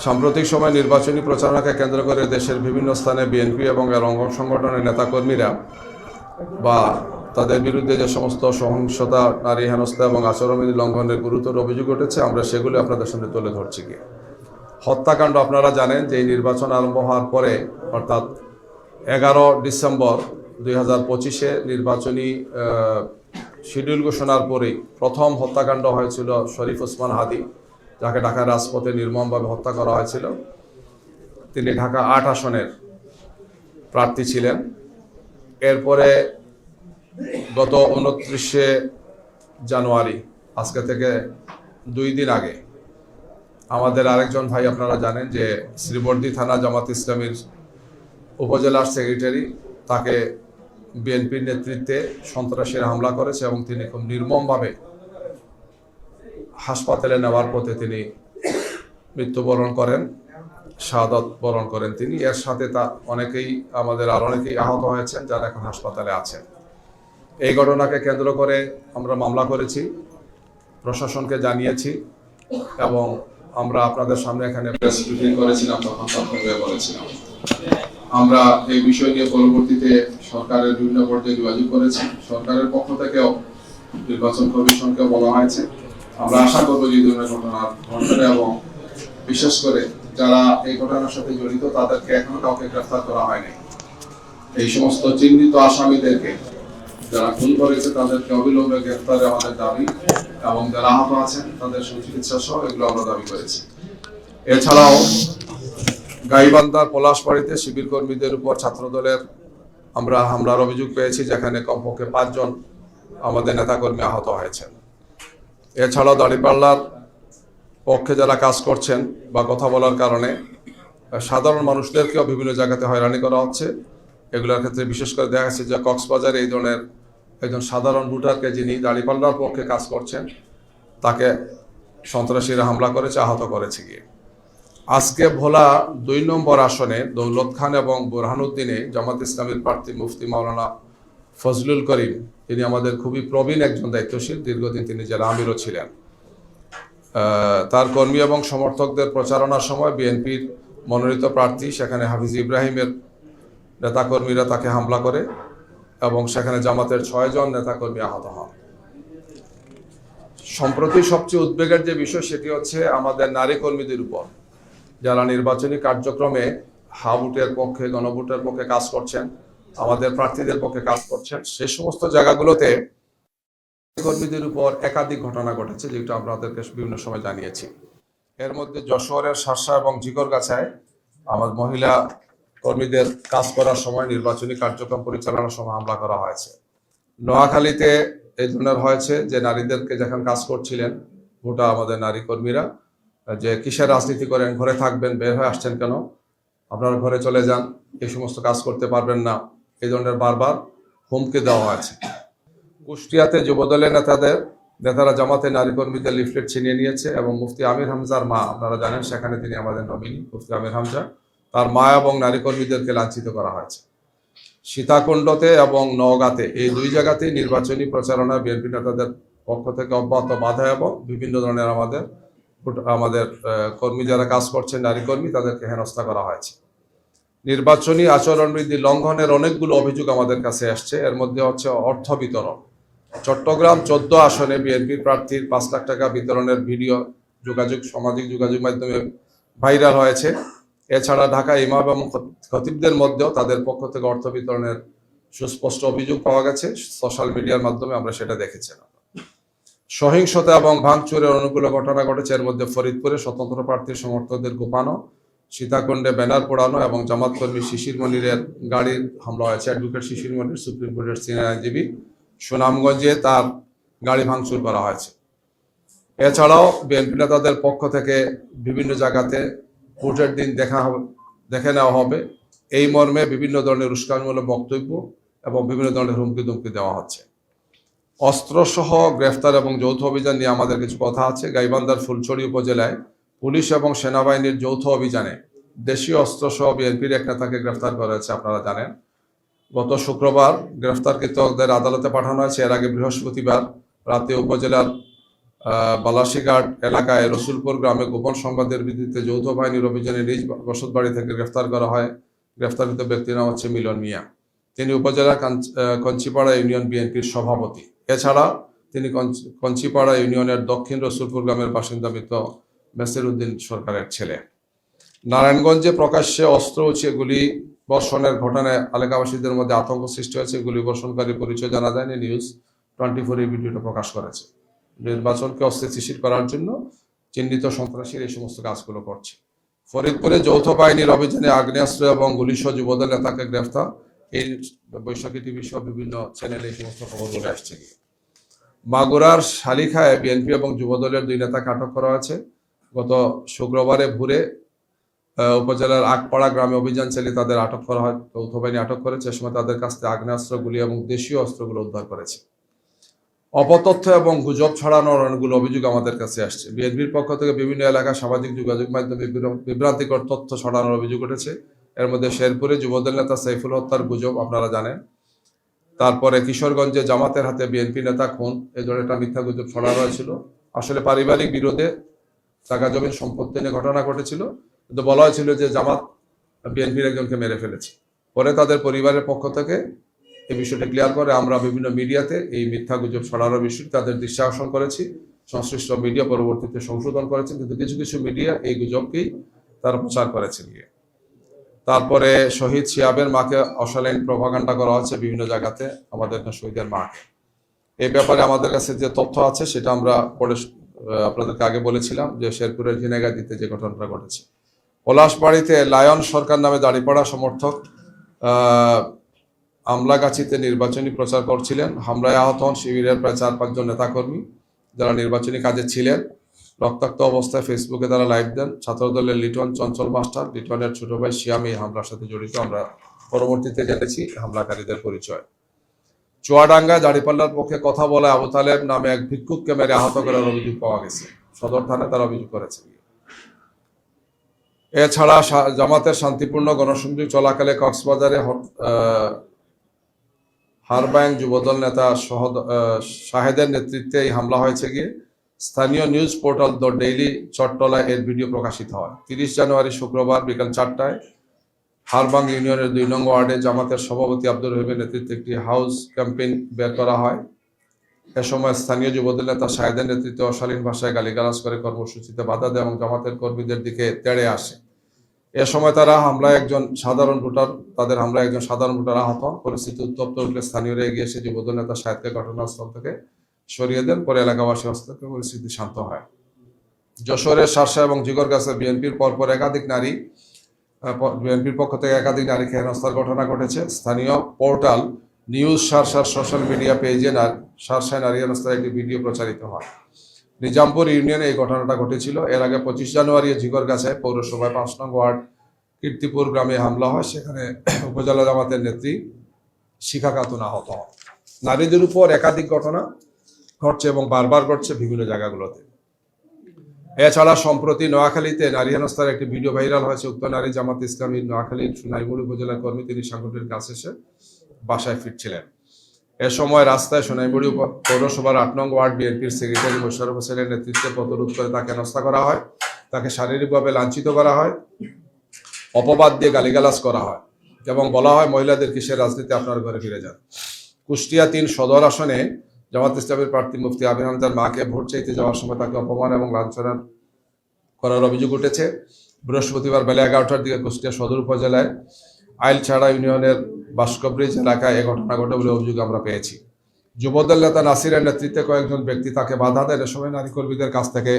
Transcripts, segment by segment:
সাম্প্রতিক সময় নির্বাচনী প্রচারণাকে কেন্দ্র করে দেশের বিভিন্ন স্থানে বিএনপি এবং এর অঙ্গ সংগঠনের নেতাকর্মীরা বা তাদের বিরুদ্ধে যে সমস্ত সহিংসতা, নারী হেনস্থা এবং আচরণবিধি লঙ্ঘনের গুরুতর অভিযোগ উঠেছে, আমরা সেগুলি আপনাদের সামনে তুলে ধরছি। কি হত্যাকাণ্ড আপনারা জানেন যে এই নির্বাচন আরম্ভ হওয়ার পরে অর্থাৎ 11 ডিসেম্বর 2025 নির্বাচনী শিডিউল ঘোষণার পরেই প্রথম হত্যাকাণ্ড হয়েছিল শরীফ ওসমান হাদি, যাকে ঢাকার রাজপথে নির্মমভাবে হত্যা করা হয়েছিল। তিনি ঢাকা 8 আসনের প্রার্থী ছিলেন। এরপরে গত 29 জানুয়ারি, আজকে থেকে 2 দিন আগে, আমাদের আরেকজন ভাই আপনারা জানেন যে শ্রীবর্দী থানা জামাত ইসলামীর উপজেলার সেক্রেটারি, তাকে বিএনপির নেতৃত্বে সন্ত্রাসীরা হামলা করেছে এবং তিনি খুব নির্মমভাবে হাসপাতালে নেওয়ার পথে তিনি মৃত্যুবরণ করেন, শাহাদাত বরণ করেন তিনি। এর সাথে তা আমাদের আর অনেকেই আহত হয়েছেন, যারা এখন হাসপাতালে আছেন। এই ঘটনাকে কেন্দ্র করে আমরা মামলা করেছি, প্রশাসনকে জানিয়েছি এবং আমরা আপনাদের সামনে এখানে প্রেস ব্রিফিং করেছিলাম, তখন বলেছিলাম। আমরা এই বিষয় নিয়ে পরবর্তীতে সরকারের বিভিন্ন পর্যায়ে যোগাযোগ করেছি। সরকারের পক্ষ থেকেও নির্বাচন কমিশনকে বলা হয়েছে। আমরা আশা করবো যে এই ধরনের ঘটনা ঘটবে এবং বিশেষ করে যারা এই ঘটনার সাথে জড়িত তাদেরকে এখনো কাউকে গ্রেফতার করা হয়নি। এই সমস্ত চিহ্নিত আসামিদেরকে যারা খুন করেছে তাদেরকে অবিলম্বে গ্রেফতারে আমাদের দাবি এবং যারা আহত আছেন তাদের সুচিকিৎসা সহ এগুলো আমরা দাবি করেছি। এছাড়াও গাইবান্ধার পলাশবাড়িতে শিবির কর্মীদের উপর ছাত্রদলের আমরা হামলার অভিযোগ পেয়েছি, যেখানে কমপক্ষে 5 জন আমাদের নেতাকর্মী আহত হয়েছেন। এছাড়াও দাঁড়িপাল্লার পক্ষে যারা কাজ করছেন বা কথা বলার কারণে সাধারণ মানুষদেরকেও বিভিন্ন জায়গাতে হয়রানি করা হচ্ছে। এগুলোর ক্ষেত্রে বিশেষ করে দেখা যাচ্ছে যে কক্সবাজারে এই ধরনের একজন সাধারণ ভোটারকে, যিনি দাঁড়িপাল্লার পক্ষে কাজ করছেন, তাকে সন্ত্রাসীরা হামলা করেছে, আহত করেছে। গিয়ে আজকে ভোলা 2 নম্বর আসনে দৌলত খান এবং বুরহানুদ্দিনে জামাত ইসলামীর প্রার্থী মুফতি মাওলানা ফজলুল করিম, তিনি আমাদের খুবই প্রবীণ একজন দায়িত্বশীল, দীর্ঘদিন তিনি জেলা আমিরও ছিলেন। তার কর্মী এবং সমর্থকদের প্রচারণার সময় বিএনপির মনোনীত প্রার্থী সেখানে হাফিজ ইব্রাহিমের নেতাকর্মীরা তাকে হামলা করে এবং সেখানে জামাতের 6 জন নেতাকর্মী আহত হন। সম্প্রতি সবচেয়ে উদ্বেগের যে বিষয় সেটি হচ্ছে আমাদের নারী কর্মীদের উপর, যারা নির্বাচনী কার্যক্রমে হাভোটের পক্ষে, গণভোটের পক্ষে কাজ করছেন, আমাদের প্রার্থীদের পক্ষে কাজ করছেন। সে সমস্ত জায়গাগুলোতে কর্মীদের উপর একাধিক ঘটনা ঘটেছে, যেটা আপনাদেরকে বিভিন্ন সময় জানিয়েছি। এর মধ্যে যশোরের শার্শা এবং জিকরগাছায় আমার মহিলা কর্মীদের কাজ করার সময়, নির্বাচনী কার্যক্রম পরিচালনার সময় হামলা করা হয়েছে। নোয়াখালীতে এই ধরনের হয়েছে যে নারীদেরকে যখন কাজ করছিলেন গোটা আমাদের নারী কর্মীরা, যে কিসের রাজনীতি করেন, ঘরে থাকবেন, বের হয়ে আসছেন কেন, আপনারা ঘরে চলে যান, এই সমস্ত কাজ করতে পারবেন না, এই ধরনের বারবার হুমকি দেওয়া হয়েছে। কুষ্টিয়াতে যুবদলের নেতারা জামাতে নারী কর্মীদের লিফলেট ছিনিয়ে নিয়েছে এবং মুফতি আমির হামজার মা, আপনারা জানেন সেখানে তিনি আমাদের নমিনি মুফতি আমির হামজা, তার মা এবং নারী কর্মীদেরকে লাঞ্ছিত করা হয়েছে। সীতাকুণ্ডতে এবং নওগাঁতে, এই 2 জায়গাতেই নির্বাচনী প্রচারণা বিএনপি নেতাদের পক্ষ থেকে অব্যাহত বাধা এবং বিভিন্ন ধরনের আমাদের কর্মী যারা কাজ করছেন, নারী কর্মী, তাদেরকে হেনস্থা করা হয়েছে। নির্বাচনী আচরণবিধি লঙ্ঘনের অনেকগুলো অভিযোগ আমাদের কাছে আসছে। এর মধ্যে হচ্ছে অর্থ বিতরণ। চট্টগ্রাম 14 আসনে বিএনপি প্রার্থীর 5 লাখ টাকা বিতরণের ভিডিও সামাজিক যোগাযোগ মাধ্যমে ভাইরাল হয়েছে। এছাড়া ঢাকা ইমাম এবং খতিবদের মধ্যেও তাদের পক্ষ থেকে অর্থ বিতরণের সুস্পষ্ট অভিযোগ পাওয়া গেছে। সোশ্যাল মিডিয়ার মাধ্যমে আমরা সেটা দেখেছিলাম। সহিংসতা এবং ভাঙচুরের অনেকগুলো ঘটনা ঘটেছে। এর মধ্যে ফরিদপুরে স্বতন্ত্র প্রার্থীর সমর্থকদের কোপানো, সীতাকুণ্ডে ব্যানার পোড়ানো এবং জামাত কর্মী শিশির মনিরের গাড়ির হামলা হয়েছে। অ্যাডভোকেট শিশির মনির, সুপ্রিম কোর্টের সিনিয়র আইনজীবী, সুনামগঞ্জে তার গাড়ি ভাঙচুর করা হয়েছে। এছাড়াও বিএনপি নেতাদের পক্ষ থেকে বিভিন্ন জায়গাতে ভোটের দিন দেখে নেওয়া হবে, এই মর্মে বিভিন্ন ধরনের উস্কানিমূলক বক্তব্য এবং বিভিন্ন ধরনের হুমকি ধুমকি দেওয়া হচ্ছে। অস্ত্রসহ গ্রেফতার এবং যৌথ অভিযান নিয়ে আমাদের কিছু কথা আছে। গাইবান্ধার ফুলছড়ি উপজেলায় পুলিশ এবং সেনাবাহিনীর যৌথ অভিযানে দেশীয় অস্ত্রসহ বিএনপির এক নেতাকে গ্রেফতার করা হয়েছে, আপনারা জানেন। গত শুক্রবার গ্রেফতারকৃতদের আদালতে পাঠানো হয়েছে। এর আগে বৃহস্পতিবার রাতে উপজেলার বালাসীঘাট এলাকায় রসুলপুর গ্রামে গোপন সংবাদের ভিত্তিতে যৌথ বাহিনীর অভিযানে নিজ বসত বাড়ি থেকে গ্রেফতার করা হয়। গ্রেফতারকৃত ব্যক্তির নাম হচ্ছে মিলন মিয়া। তিনি উপজেলার কঞ্চিপাড়া ইউনিয়ন বিএনপির সভাপতি। এছাড়া তিনি কঞ্চিপাড়া ইউনিয়নের দক্ষিণ রসুলপুর গ্রামের বাসিন্দা মৃত মেসির উদ্দিন সরকারের ছেলে। নারায়ণগঞ্জে প্রকাশ্যে অস্ত্র উঁচিয়ে গুলি বর্ষণের ঘটনায় এলাকাবাসীদের মধ্যে আতঙ্ক সৃষ্টি হয়েছে। গুলি বর্ষণকারী পরিচয় জানা যায়নি। নিউজ 24 এই ভিডিওটা প্রকাশ করেছে। নির্বাচনকে অস্থিতিশীল করার জন্য চিহ্নিত সন্ত্রাসীর এই সমস্ত কাজগুলো করছে। ফরিদপুরে যৌথ বাহিনীর অভিযানে আগ্নেয়াস্ত্র এবং গুলিসহ যুবদল নেতাকে গ্রেফতার। এই বৈশাখী টিভি সহ বিভিন্ন চ্যানেলে এই সমস্ত খবরগুলো আসছে। মাগুরার শালিখায় বিএনপি এবং যুবদলের 2 নেতাকে আটক করা হয়েছে। গত শুক্রবারে ভোরে উপজেলার আগপাড়া গ্রামে অভিযান চালিয়ে তাদের আটক করা হয়। যৌথ বাহিনী আটক করেছে। এ সময় তাদের কাছ থেকে আগ্নেয়াস্ত্র, গুলি এবং দেশীয় অস্ত্রগুলো উদ্ধার করেছে। অপতথ্য এবং গুজব ছড়ানোর অনেকগুলো অভিযোগ আমাদের কাছে আসছে। বিএনপির পক্ষ থেকে বিভিন্ন এলাকায় সামাজিক যোগাযোগ মাধ্যমে বিভ্রান্তিকর তথ্য ছড়ানোর অভিযোগ উঠেছে। এর মধ্যে শেরপুরে যুবদল নেতা সাইফুল হত্যার গুজব আপনারা জানেন। তারপরে কিশোরগঞ্জে জামাতের হাতে বিএনপি নেতা খুন, এই ধরনের একটা মিথ্যা গুজব ছড়ানো হয়েছিল। আসলে পারিবারিক বিরোধে জায়গা জমির সম্পত্তি নিয়ে ঘটনা ঘটেছিল, কিন্তু বলা হয়েছিল যে জামাত বিএনপির একজনকে মেরে ফেলেছে। পরে তাদের পরিবারের পক্ষ থেকে এই বিষয়টি ক্লিয়ার করে আমরা বিভিন্ন মিডিয়াতে এই মিথ্যা গুজব ছড়ানোর বিষয়টি তাদের দৃষ্টি আকর্ষণ করেছি। সংশ্লিষ্ট মিডিয়া পরবর্তীতে সংশোধন করেছেন, কিন্তু কিছু কিছু মিডিয়া এই গুজবকেই তারা প্রচার করেছে। তারপরে শহীদ শিহাবের মাকে অশালীন প্রভাগান্ডা করা হচ্ছে বিভিন্ন জায়গাতে, আমাদের শহীদের মাকে। এই ব্যাপারে আমাদের কাছে যে তথ্য আছে সেটা আমরা পরে আপনাদেরকে আগে বলেছিলাম যে শেরপুরের ঝিনাইগাতিতে যে ঘটনাটা ঘটেছে। পলাশবাড়িতে লায়ন সরকার নামে দাঁড়িপাড়া সমর্থক আমলাগাছিতে নির্বাচনী প্রচার করছিলেন। হামলায় আহত হন শিবিরের প্রায় 4-5 জন নেতাকর্মী যারা নির্বাচনী কাজে ছিলেন। রক্তাক্ত অবস্থায় ফেসবুকে তারা লাইভ দেন। ছাত্রদলের লিটন চঞ্চল মাস্টার, লিটনের ছোট ভাই শিয়াম এই হামলার সাথে জড়িত। আমরা পরবর্তীতে জেনেছি হামলাকারীদের পরিচয়। চুয়াডাঙ্গা দাঁড়িপাল্লার পক্ষে কথা বলে আবু তালেব নামে এক ভিক্ষুককে মেরে আহত করার অভিযোগ পাওয়া গেছে। সদর থানায় তারা অভিযোগ করেছে। এছাড়া জামাতের শান্তিপূর্ণ গণসংযোগ চলাকালে কক্সবাজারে হারবাং যুবদল নেতা শাহেদের নেতৃত্বে এই হামলা হয়েছে গিয়ে স্থানীয় news portal the daily Chattala এর ভিডিও প্রকাশিত হয়। 30 জানুয়ারি শুক্রবার বিকাল 4টায় হারবাং ইউনিয়নের 2 নং ওয়ার্ডে জামাতের সভাপতি আব্দুর রহিমের নেতৃত্বে একটি হাউস ক্যাম্পেইন বের করা হয়। এ সময় স্থানীয় যুবদল নেতা শাহেদের নেতৃত্বে অশালীন ভাষায় গালিগালাজ করে কর্মসূচিতে বাধা দেয় এবং জামাতের কর্মীদের দিকে তেড়ে আসে। এ সময় তাদের হামলায় একজন সাধারণ ভোটার আহত হন। পরিস্থিতি উত্তপ্ত উঠলে স্থানীয়রা এগিয়ে এসে যুবদল নেতা শাহেদকে ঘটনাস্থল থেকে সরিয়ে দেন। পরে এলাকাবাসী হস্তক্ষেপে পরিস্থিতি শান্ত হয়। যশোরের শার্শা এবং জিগরগাছে বিএনপির পক্ষ থেকে একাধিক নারীকে হেনস্থার ঘটনা ঘটেছে। স্থানীয় পোর্টাল নিউজ শার্শার সোশ্যাল মিডিয়া পেজে শার্শায় নারী হেনস্থার একটি ভিডিও প্রচারিত হয়। নিজামপুর ইউনিয়নে এই ঘটনাটা ঘটেছিল। এর আগে 25 জানুয়ারি ঝিগরগাছায় পৌরসভায় 5 নং ওয়ার্ড কীর্তিপুর গ্রামে হামলা হয়। সেখানে উপজেলা জামাতের নেত্রী শিখা খাতুন আহত হন। নারীদের উপর একাধিক ঘটনা ঘটছে এবং বারবার ঘটছে বিভিন্ন জায়গাগুলোতে। এছাড়া সম্প্রতি নোয়াখালীতে নারী হেনস্থার একটি ভিডিও ভাইরাল হয়েছে। উক্ত নারী জামাত ইসলামী নোয়াখালীর সোনাইমুড়ি উপজেলার কর্মী। তিনি সাংগঠনিক কাছে এসে বাসায় ফিরছিলেন। এ সময় রাস্তায় সোনাইমুড়ি পৌরসভার 8 নং ওয়ার্ড বিএনপির সেক্রেটারি মোশাররফ হোসেনের নেতৃত্বে পথরোধ করে তাকে হেনস্থা করা হয়। তাকে শারীরিকভাবে লাঞ্ছিত করা হয়, অপবাদ দিয়ে গালিগালাজ করা হয় এবং বলা হয় মহিলাদের কিসের রাজনীতি, আপনার ঘরে ফিরে যান। কুষ্টিয়া 3 সদর আসনে জামাত ইসলামের প্রার্থী মুফতি আমির হামজার মাকে ভোট চাইতে যাওয়ার সময় তাকে অপমান এবং লাঞ্ছনা করার অভিযোগ উঠেছে। বৃহস্পতিবার বেলা 11টার দিকে কুষ্টিয়া সদর উপজেলায় আইলছাড়া ইউনিয়নের বাস্কব্রিজ এলাকায় এ ঘটনা ঘটে বলে অভিযোগ আমরা পেয়েছি। যুবদল নেতা নাসিরের নেতৃত্বে কয়েকজন ব্যক্তি তাকে বাধা দেন। এ সময় নারী কর্মীদের কাছ থেকে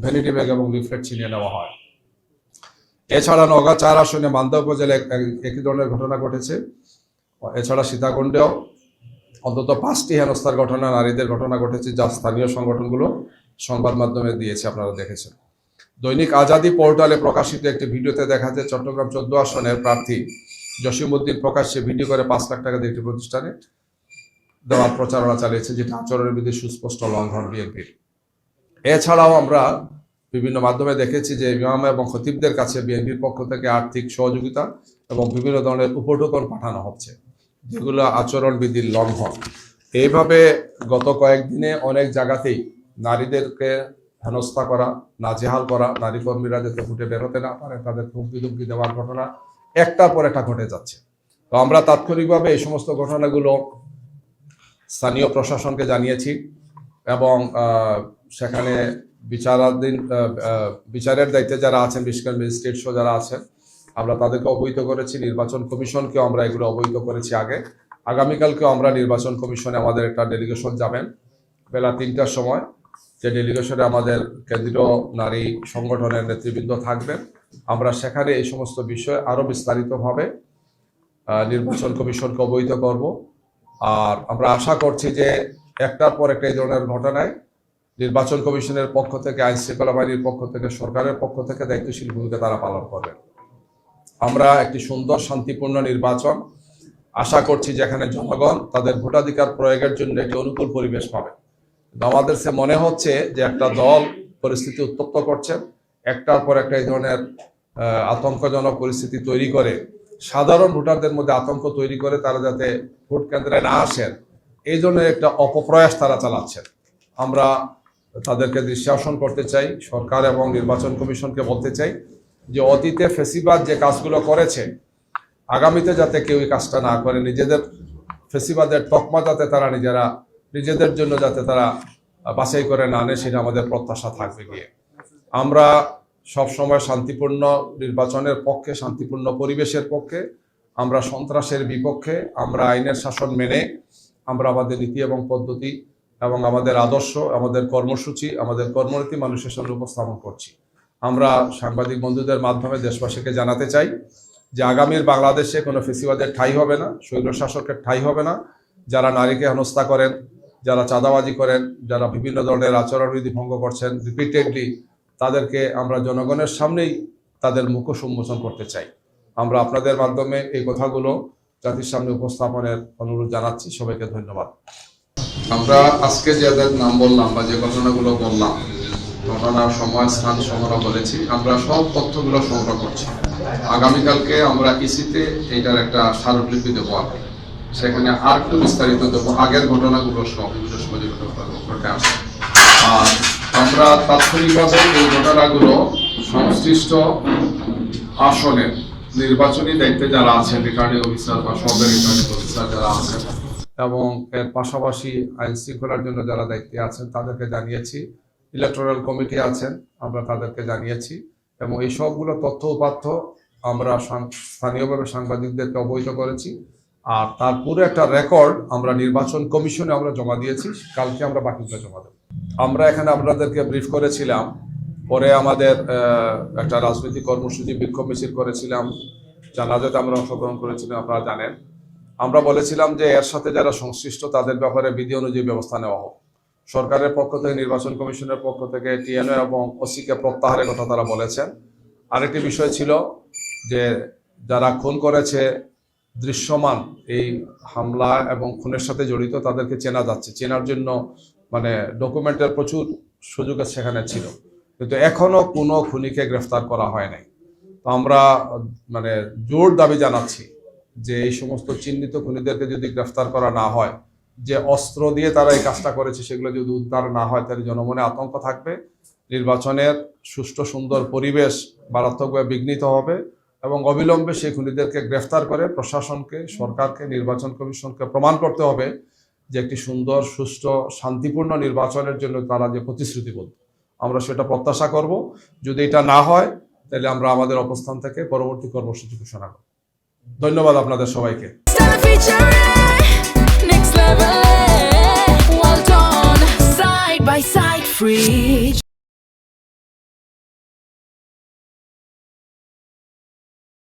ভ্যানিটি ব্যাগ এবং লিফলেট ছিনিয়ে নেওয়া হয়। এছাড়া নওগাঁ 4 আসনে মান্দা উপজেলায় একই ধরনের ঘটনা ঘটেছে। এছাড়া সীতাকুণ্ডেও অন্তত 5টি হেনস্থার ঘটনা, নারীদের ঘটনা ঘটেছে, যা স্থানীয় সংগঠনগুলো সংবাদ মাধ্যমে দিয়েছে, আপনারা দেখেছেন। দৈনিক আজাদী পোর্টালে প্রকাশিত একটি ভিডিওতে দেখা যায় চট্টগ্রাম 14 আসনের প্রার্থী জসিমউদ্দিন প্রকাশ্যে ভিডিও করে 5 লাখ টাকা দিয়ে একটি প্রতিষ্ঠানে দেওয়ার প্রচারণা চালিয়েছে, যেটা আচরণের বিধি সুস্পষ্ট লঙ্ঘন বিএনপির। এছাড়াও আমরা বিভিন্ন মাধ্যমে দেখেছি যে ইমাম এবং খতিবদের কাছে বিএনপির পক্ষ থেকে আর্থিক সহযোগিতা এবং বিভিন্ন ধরনের উপঢৌকন পাঠানো হচ্ছে, যেগুলো আচরণবিধির লঙ্ঘন। এইভাবে গত কয়েকদিনে অনেক জায়গাতেই নারীদেরকে হেনস্থা করা, নাজেহাল করা, নারী কর্মীরা যাতে ফুটে বেরোতে না পারে তাদের হুমকি ধুমকি দেওয়ার ঘটনা একটার পর একটা ঘটে যাচ্ছে। তো আমরা তাৎক্ষণিকভাবে এই সমস্ত ঘটনাগুলো স্থানীয় প্রশাসনকে জানিয়েছি এবং সেখানে বিচারের দায়িত্বে যারা আছেন, বিশেষ করে ম্যাজিস্ট্রেট সহ যারা আছেন, আমরা তাদেরকে অবহিত করেছি। নির্বাচন কমিশনকেও আমরা এগুলো অবহিত করেছি আগে। আগামীকালকেও আমরা নির্বাচন কমিশনে আমাদের একটা ডেলিগেশন যাবেন বেলা 3টার সময়। যে ডেলিগেশনে আমাদের কেন্দ্রীয় নারী সংগঠনের নেতৃবৃন্দ থাকবেন। আমরা সেখানে এই সমস্ত বিষয় আরও বিস্তারিতভাবে নির্বাচন কমিশনকে অবহিত করব। আর আমরা আশা করছি যে একটার পর একটা এই ধরনের ঘটনায় নির্বাচন কমিশনের পক্ষ থেকে, আইন শৃঙ্খলা বাহিনীর পক্ষ থেকে, সরকারের পক্ষ থেকে দায়িত্বশীল ভূমিকা তারা পালন করবেন। আমরা একটি সুন্দর শান্তিপূর্ণ নির্বাচন আশা করছি, যেখানে জনগণ তাদের ভোটাধিকার প্রয়োগের জন্য একটি অনুকূল পরিবেশ পাবে। আমাদের সে মনে হচ্ছে যে একটা দল পরিস্থিতি উত্তপ্ত করছে, একটার পর একটা এই ধরনের আতঙ্কজনক পরিস্থিতি তৈরি করে, সাধারণ ভোটারদের মধ্যে আতঙ্ক তৈরি করে তারা যাতে ভোট কেন্দ্রে না আসেন, এই ধরনের একটা অপপ্রয়াস তারা চালাচ্ছেন। আমরা তাদেরকে দৃষ্টি আকর্ষণ করতে চাই, সরকার এবং নির্বাচন কমিশনকে বলতে চাই যে অতীতে ফেসিবাদ যে কাজগুলো করেছে, আগামীতে যাতে কেউ এই কাজটা না করে, নিজেদের ফেসিবাদের তকমা যাতে তারা নিজেদের জন্য যাতে তারা বাছাই করে না আনে, সেটা আমাদের প্রত্যাশা থাকবে গিয়ে। আমরা সবসময় শান্তিপূর্ণ নির্বাচনের পক্ষে, শান্তিপূর্ণ পরিবেশের পক্ষে, আমরা সন্ত্রাসের বিপক্ষে। আমরা আইনের শাসন মেনে আমরা আমাদের নীতি এবং পদ্ধতি এবং আমাদের আদর্শ, আমাদের কর্মসূচি, আমাদের কর্মনীতি মানুষের সামনে উপস্থাপন করছি। আমরা সাংবাদিক বন্ধুদের মাধ্যমে দেশবাসীকে জানাতে চাই যে আগামীর বাংলাদেশে কোনো ফেসিবাদের ঠাঁই হবে না, স্বৈরশাসকের ঠাঁই হবে না। যারা নারীকে হেনস্থা করেন, যারা চাঁদাবাজি করেন, যারা বিভিন্ন ধরনের আচরণবিধি ভঙ্গ করছেন রিপিটেডলি, তাদেরকে আমরা জনগণের সামনেই তাদের মুখোশ উন্মোচন করতে চাই। আমরা আপনাদের মাধ্যমে এই কথাগুলো জাতির সামনে উপস্থাপনের অনুরোধ জানাচ্ছি। সবাইকে ধন্যবাদ। আমরা আজকে যাদের নাম বললাম বা যে ঘটনাগুলো বললাম, ঘটনার সময়, স্থান, সংগ্রহ করেছি, আমরা সব তথ্যগুলো সংগ্রহ করছি। আগামীকালকে আমরা ইসিতে এইটার একটা স্মারকলিপি দেবো, সেখানে আর একটু বিস্তারিত দেবো আগের ঘটনাগুলো সব ঘটে আসে। আর আমরা তাৎক্ষণিকভাবে এই ঘটনাগুলো সংশ্লিষ্ট আসনের নির্বাচনী দায়িত্বে যারা আছেন, রিটার্নিং অফিসার বা সব রিটার্নিং অফিসার যারা আছেন এবং এর পাশাপাশি আইন শৃঙ্খলার জন্য যারা দায়িত্বে আছেন তাদেরকে জানিয়েছি। ইলেকটোরাল কমিটি আছেন, আমরা তাদেরকে জানিয়েছি এবং এই সবগুলো তথ্য উপাত্ত আমরা স্থানীয়ভাবে সাংবাদিকদেরকে অবহিত করেছি। আর তার পুরো একটা রেকর্ড আমরা নির্বাচন কমিশনে আমরা জমা দিয়েছি। কালকে আমরা বাকিটা জমা দেব। আমরা এখানে আপনাদেরকে ব্রিফ করেছিলাম, পরে আমাদের একটা রাজনৈতিক কর্মসূচি বিক্ষোভ মিছিল করেছিলাম, জানাজাতে আমরা অংশগ্রহণ করেছিলাম, আপনারা জানেন। আমরা বলেছিলাম যে এর সাথে যারা সংশ্লিষ্ট তাদের ব্যাপারে বিধি অনুযায়ী ব্যবস্থা নেওয়া হোক। সরকারের পক্ষ থেকে, নির্বাচন কমিশনের পক্ষ থেকে টিএনও এবং ওসিকে প্রত্যাহারের কথা তারা বলেছেন। আরেকটি বিষয় ছিল যে যারা খুন করেছে, দৃশ্যমান এই হামলা এবং খুনের সাথে জড়িত, তাদেরকে চেনা যাচ্ছে। চেনার জন্য ডকুমেন্টের প্রচুর সুযোগ সেখানে ছিল, কিন্তু এখনো কোনো খুনিকে গ্রেফতার করা হয় নাই। তো আমরা জোর দাবি জানাচ্ছি যে এই সমস্ত চিহ্নিত খুনিদেরকে যদি গ্রেফতার করা না হয়, যে অস্ত্র দিয়ে তারা এই কাজটা করেছে সেগুলো যদি উদ্ধার না হয়, তাহলে জনমনে আতঙ্ক থাকবে। নির্বাচনের সুষ্ঠু সুন্দর পরিবেশ মারাত্মকভাবে বিঘ্নিত হবে এবং অবিলম্বে সেই খুনিদেরকে গ্রেফতার করে প্রশাসনকে, সরকারকে, নির্বাচন কমিশনকে প্রমাণ করতে হবে যে একটি সুন্দর, সুষ্ঠু, শান্তিপূর্ণ নির্বাচনের জন্য তারা যে প্রতিশ্রুতিবদ্ধ। আমরা সেটা প্রত্যাশা করব। যদি এটা না হয় তাহলে আমরা আমাদের অবস্থান থেকে পরবর্তী কর্মসূচি ঘোষণা করব। ধন্যবাদ আপনাদের সবাইকে। Well done, side by side, free.